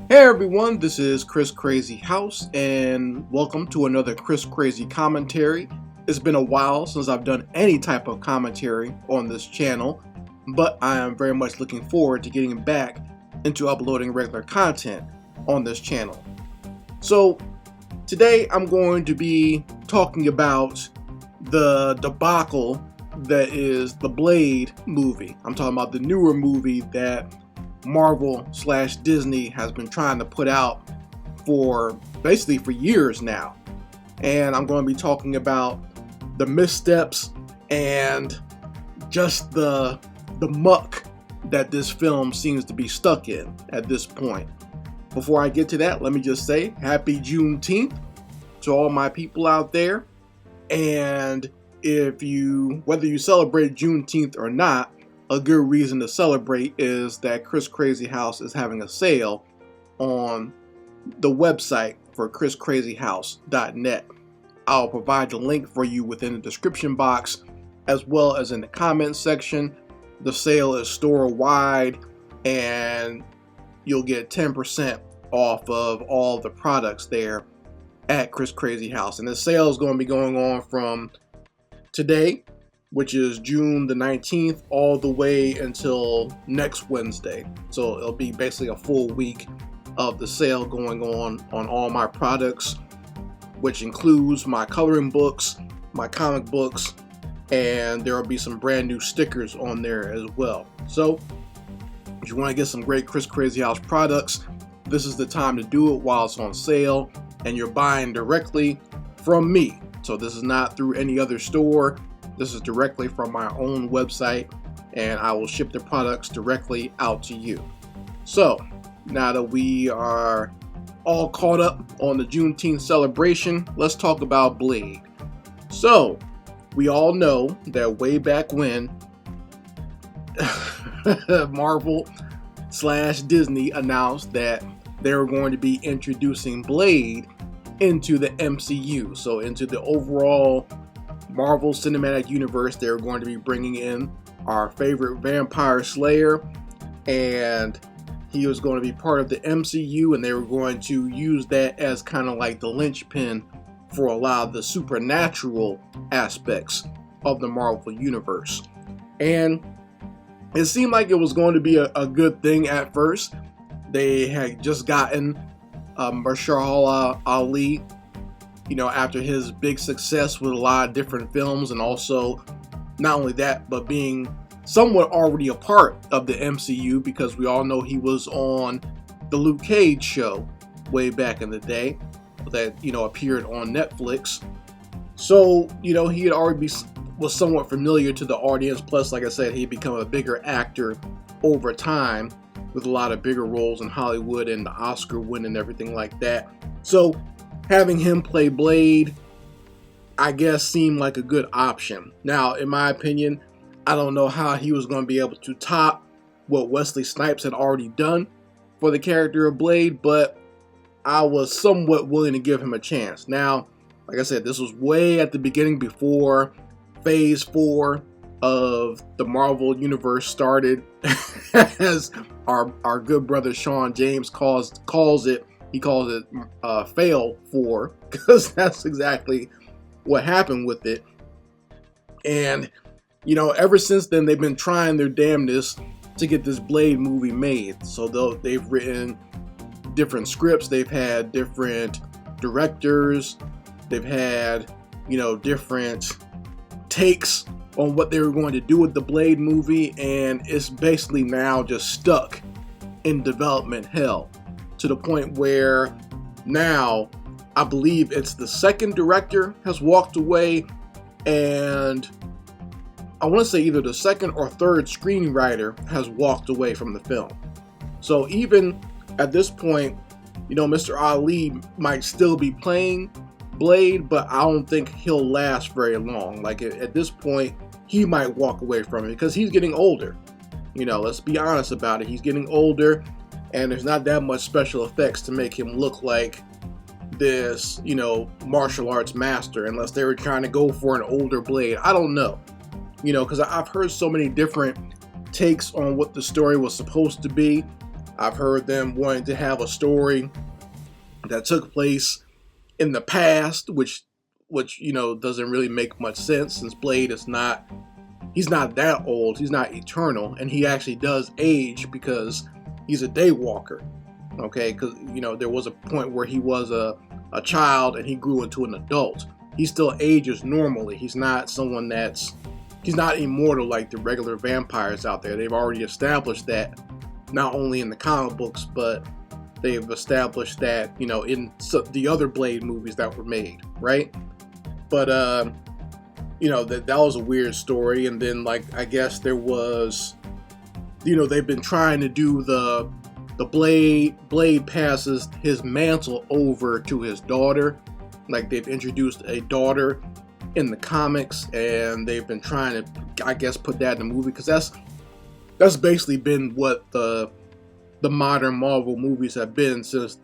Hey everyone, this is Chris Crazy House, and welcome to another Chris Crazy commentary. It's been a while since I've done any type of commentary on this channel, but I am very much looking forward to getting back into uploading regular content on this channel. So today I'm going to be talking about the debacle that is the Blade movie. I'm talking about the newer movie that Marvel/Disney has been trying to put out for basically for years now. And I'm going to be talking about the missteps and just the muck that this film seems to be stuck in at this point. Before I get to that, let me just say happy Juneteenth to all my people out there. And whether you celebrate Juneteenth or not, a good reason to celebrate is that Chris Crazy House is having a sale on the website for chriscrazyhouse.net. I'll provide the link for you within the description box as well as in the comments section. The sale is store-wide and you'll get 10% off of all the products there at Chris Crazy House. And the sale is going to be going on from today, which is June the 19th, all the way until next Wednesday. So it'll be basically a full week of the sale going on all my products, which includes my coloring books, my comic books, and there will be some brand new stickers on there as well. So if you want to get some great Chris Crazy House products, this is the time to do it while it's on sale and you're buying directly from me. So this is not through any other store. This is directly from my own website, and I will ship the products directly out to you. So, now that we are all caught up on the Juneteenth celebration, let's talk about Blade. So, we all know that way back when Marvel/Disney announced that they were going to be introducing Blade into the MCU, so into the overall Marvel Cinematic Universe. They're going to be bringing in our favorite vampire slayer, and he was going to be part of the MCU, and they were going to use that as kind of like the linchpin for a lot of the supernatural aspects of the Marvel Universe. And it seemed like it was going to be a good thing at first. They had just gotten Mahershala Ali, after his big success with a lot of different films, and also not only that, but being somewhat already a part of the MCU, because we all know he was on the Luke Cage show way back in the day that, appeared on Netflix. So, he had already was somewhat familiar to the audience. Plus, like I said, he'd become a bigger actor over time with a lot of bigger roles in Hollywood and the Oscar win and everything like that. So having him play Blade, I guess, seemed like a good option. Now, in my opinion, I don't know how he was going to be able to top what Wesley Snipes had already done for the character of Blade, but I was somewhat willing to give him a chance. Now, like I said, this was way at the beginning before Phase 4 of the Marvel Universe started, as our good brother Sean James calls it. He calls it Fail 4, because that's exactly what happened with it. And, ever since then, they've been trying their damnedest to get this Blade movie made. So they've written different scripts, they've had different directors, they've had, different takes on what they were going to do with the Blade movie, and it's basically now just stuck in development hell, to the point where now I believe it's the second director has walked away, and I want to say either the second or third screenwriter has walked away from the film. So even at this point, Mr. Ali might still be playing Blade, but I don't think he'll last very long. Like at this point, he might walk away from it because he's getting older. Let's be honest about it. He's getting older, and there's not that much special effects to make him look like this, martial arts master, unless they were trying to go for an older Blade. I don't know, because I've heard so many different takes on what the story was supposed to be. I've heard them wanting to have a story that took place in the past, which doesn't really make much sense, since Blade is not he's not that old, he's not eternal, and he actually does age because he's a daywalker. Okay, because there was a point where he was a child and he grew into an adult. He still ages normally. He's not he's not immortal like the regular vampires out there. They've already established that, not only in the comic books, but they've established that in the other Blade movies that were made, right? But that was a weird story. And then, like, I guess there was, they've been trying to do the Blade passes his mantle over to his daughter. Like, they've introduced a daughter in the comics, and they've been trying to, I guess, put that in the movie, because that's basically been what the modern Marvel movies have been since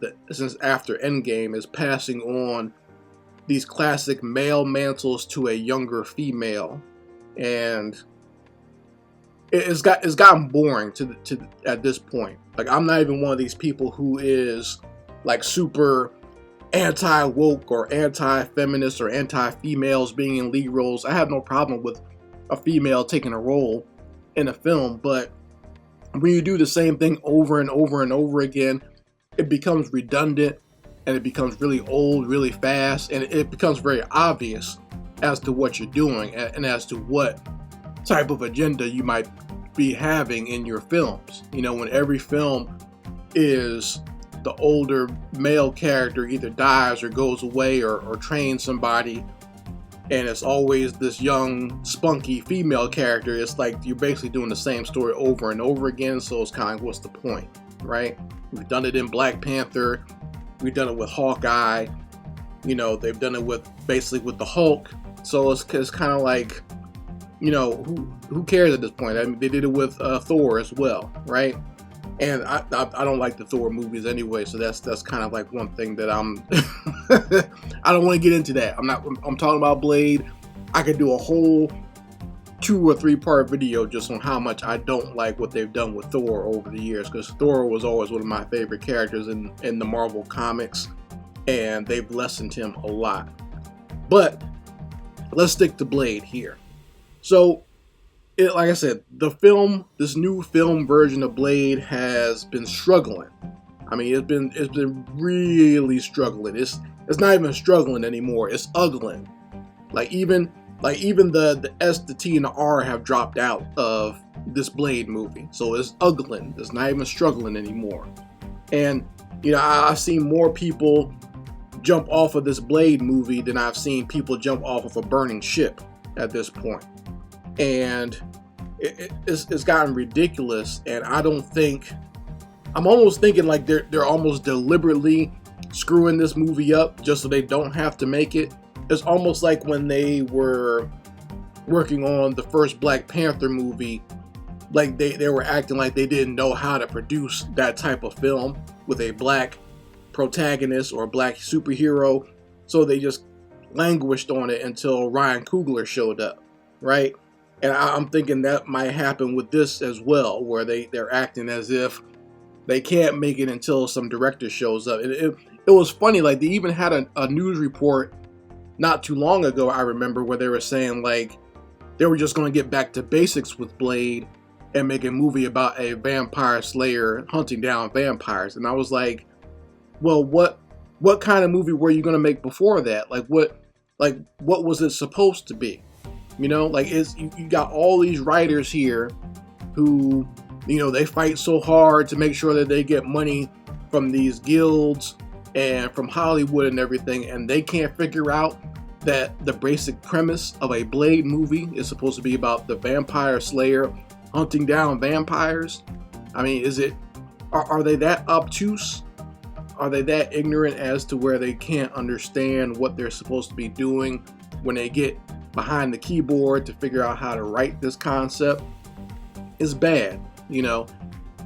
after Endgame, is passing on these classic male mantles to a younger female. And it's gotten boring to at this point. Like, I'm not even one of these people who is like super anti-woke or anti-feminist or anti-females being in lead roles. I have no problem with a female taking a role in a film, but when you do the same thing over and over and over again, it becomes redundant, and it becomes really old really fast, and it becomes very obvious as to what you're doing and as to what type of agenda you might be having in your films. When every film is the older male character either dies or goes away or trains somebody, and it's always this young, spunky female character, it's like you're basically doing the same story over and over again. So it's kind of, what's the point, right? We've done it in Black Panther. We've done it with Hawkeye. They've done it with the Hulk. So it's kind of like, who cares at this point? I mean, they did it with Thor as well, right? And I don't like the Thor movies anyway, so that's kind of like one thing that I don't want to get into that. I'm talking about Blade. I could do a whole 2 or 3 part video just on how much I don't like what they've done with Thor over the years, because Thor was always one of my favorite characters in the Marvel comics, and they've lessened him a lot. But let's stick to Blade here. So, like I said, this new film version of Blade has been struggling. I mean, it's been really struggling. It's not even struggling anymore. It's ugling. Like even the S, the T, and the R have dropped out of this Blade movie. So it's ugling. It's not even struggling anymore. And I've seen more people jump off of this Blade movie than I've seen people jump off of a burning ship at this point. And it's gotten ridiculous, and I'm almost thinking like they're almost deliberately screwing this movie up just so they don't have to make it. It's almost like when they were working on the first Black Panther movie, like they were acting like they didn't know how to produce that type of film with a black protagonist or a black superhero, so they just languished on it until Ryan Coogler showed up, right? And I'm thinking that might happen with this as well, where they're acting as if they can't make it until some director shows up. It was funny, like they even had a news report not too long ago, I remember, where they were saying like they were just going to get back to basics with Blade and make a movie about a vampire slayer hunting down vampires. And I was like, well, what kind of movie were you going to make before that? Like what was it supposed to be? Like you got all these writers here who, they fight so hard to make sure that they get money from these guilds and from Hollywood and everything, and they can't figure out that the basic premise of a Blade movie is supposed to be about the vampire slayer hunting down vampires. I mean, are they that obtuse? Are they that ignorant as to where they can't understand what they're supposed to be doing when they get behind the keyboard to figure out how to write this concept? Is bad,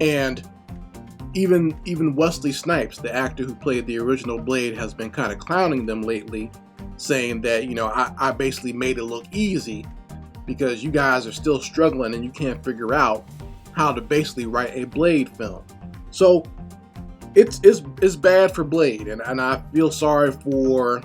and even Wesley Snipes, the actor who played the original Blade, has been kind of clowning them lately, saying that I basically made it look easy because you guys are still struggling and you can't figure out how to basically write a Blade film. So it's bad for Blade, and I feel sorry for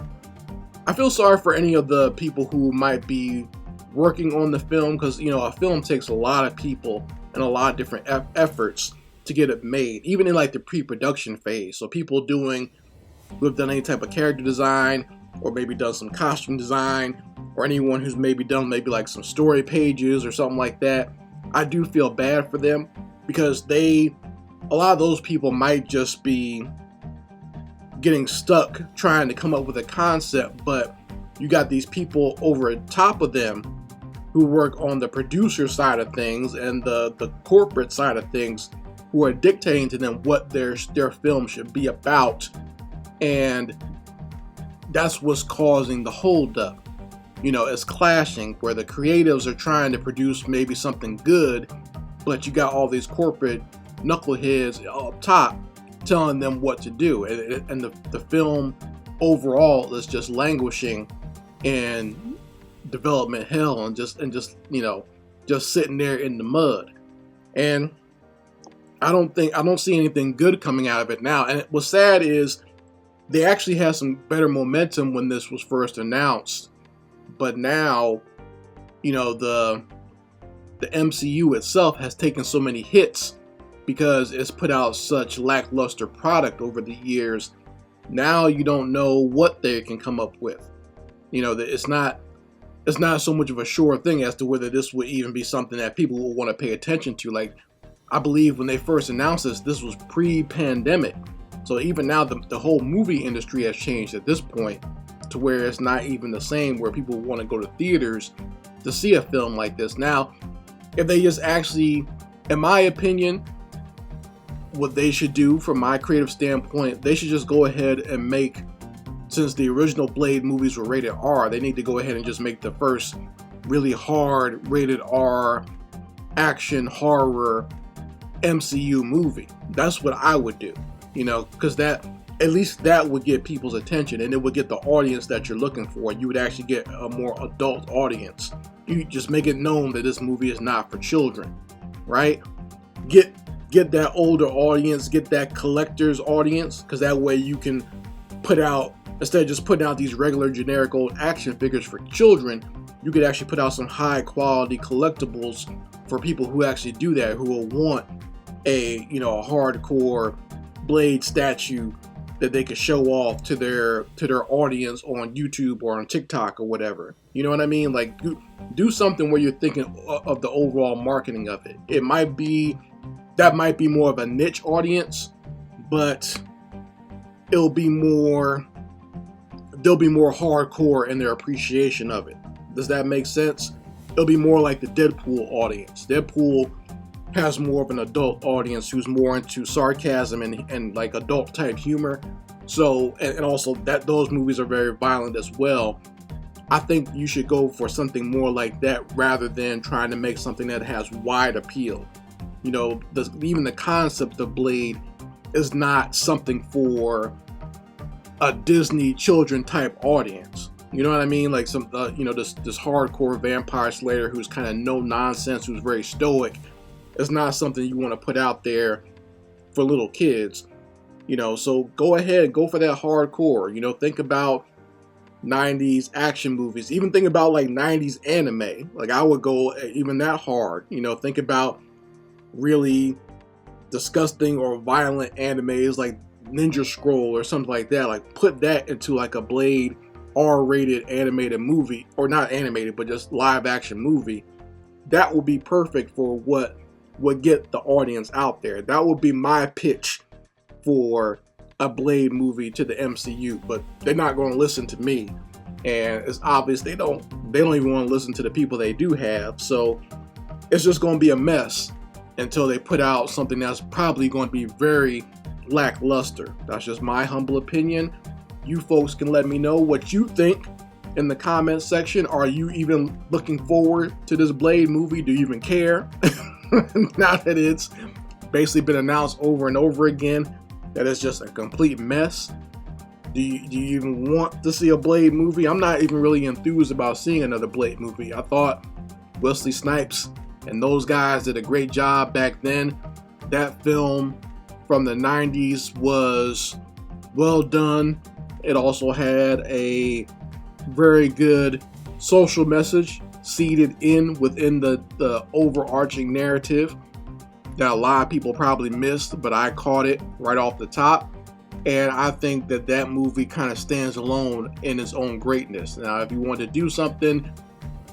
any of the people who might be working on the film, because a film takes a lot of people and a lot of different efforts to get it made, even in like the pre-production phase. So people who have done any type of character design, or maybe done some costume design, or anyone who's maybe done like some story pages or something like that. I do feel bad for them, because a lot of those people might just be getting stuck trying to come up with a concept, but you got these people over top of them who work on the producer side of things and the corporate side of things, who are dictating to them what their film should be about. And that's what's causing the holdup. It's clashing, where the creatives are trying to produce maybe something good, but you got all these corporate knuckleheads up top telling them what to do, and the film overall is just languishing in development hell, and just sitting there in the mud. And I don't see anything good coming out of it now. And what's sad is they actually had some better momentum when this was first announced, but now the MCU itself has taken so many hits because it's put out such lackluster product over the years. Now you don't know what they can come up with. It's not so much of a sure thing as to whether this would even be something that people will want to pay attention to. Like, I believe when they first announced this was pre-pandemic. So even now, the whole movie industry has changed at this point, to where it's not even the same, where people want to go to theaters to see a film like this. Now, if they just actually, in my opinion, what they should do from my creative standpoint, they should just go ahead and make, since the original Blade movies were rated R, they need to go ahead and just make the first really hard rated R action horror MCU movie. That's what I would do, because at least that would get people's attention, and it would get the audience that you're looking for. You would actually get a more adult audience. You just make it known that this movie is not for children, right? Get that older audience, get that collector's audience, because that way you can put out, instead of just putting out these regular generic old action figures for children, you could actually put out some high quality collectibles for people who actually do that, who will want a hardcore Blade statue that they could show off to their audience on YouTube or on TikTok or whatever. You know what I mean? Like, do something where you're thinking of the overall marketing of it. That might be more of a niche audience, but they'll be more hardcore in their appreciation of it. Does that make sense? It'll be more like the Deadpool audience. Deadpool has more of an adult audience who's more into sarcasm and like adult type humor. So, and also that those movies are very violent as well. I think you should go for something more like that rather than trying to make something that has wide appeal. Even the concept of Blade is not something for a Disney children type audience. You know what I mean? Like some, this hardcore vampire slayer who's kind of no nonsense, who's very stoic. It's not something you want to put out there for little kids. So go ahead, go for that hardcore. Think about 90s action movies. Even think about like 90s anime. Like, I would go even that hard. Think about really disgusting or violent animes like Ninja Scroll or something like that. Like, put that into like a Blade R-rated animated movie, or not animated, but just live action movie. That would be perfect for what would get the audience out there. That would be my pitch for a Blade movie to the MCU, but they're not going to listen to me, and it's obvious they don't even want to listen to the people they do have. So it's just going to be a mess until they put out something that's probably going to be very lackluster. That's just my humble opinion. You folks can let me know what you think in the comment section. Are you even looking forward to this Blade movie? Do you even care? Now that it's basically been announced over and over again that it's just a complete mess. Do you even want to see a Blade movie? I'm not even really enthused about seeing another Blade movie. I thought Wesley Snipes and those guys did a great job back then. That film from the 90s was well done. It also had a very good social message seeded within the overarching narrative that a lot of people probably missed, but I caught it right off the top. And I think that that movie kind of stands alone in its own greatness. Now, if you want to do something,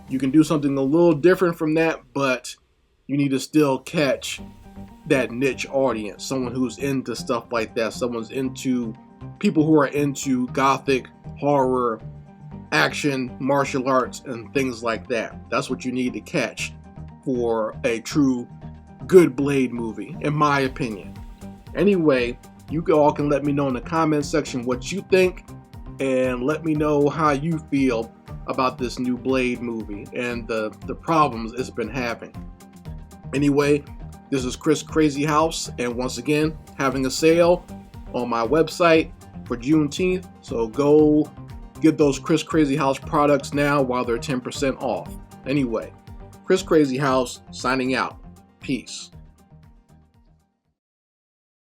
you can do something a little different from that, but you need to still catch that niche audience, someone who's into stuff like that, people who are into gothic, horror, action, martial arts, and things like that. That's what you need to catch for a true good Blade movie, in my opinion. Anyway, you all can let me know in the comment section what you think, and let me know how you feel about this new Blade movie and the problems it's been having. Anyway, this is Chris Crazy House, and once again, having a sale on my website for Juneteenth, so go get those Chris Crazy House products now while they're 10% off. Anyway, Chris Crazy House signing out. Peace.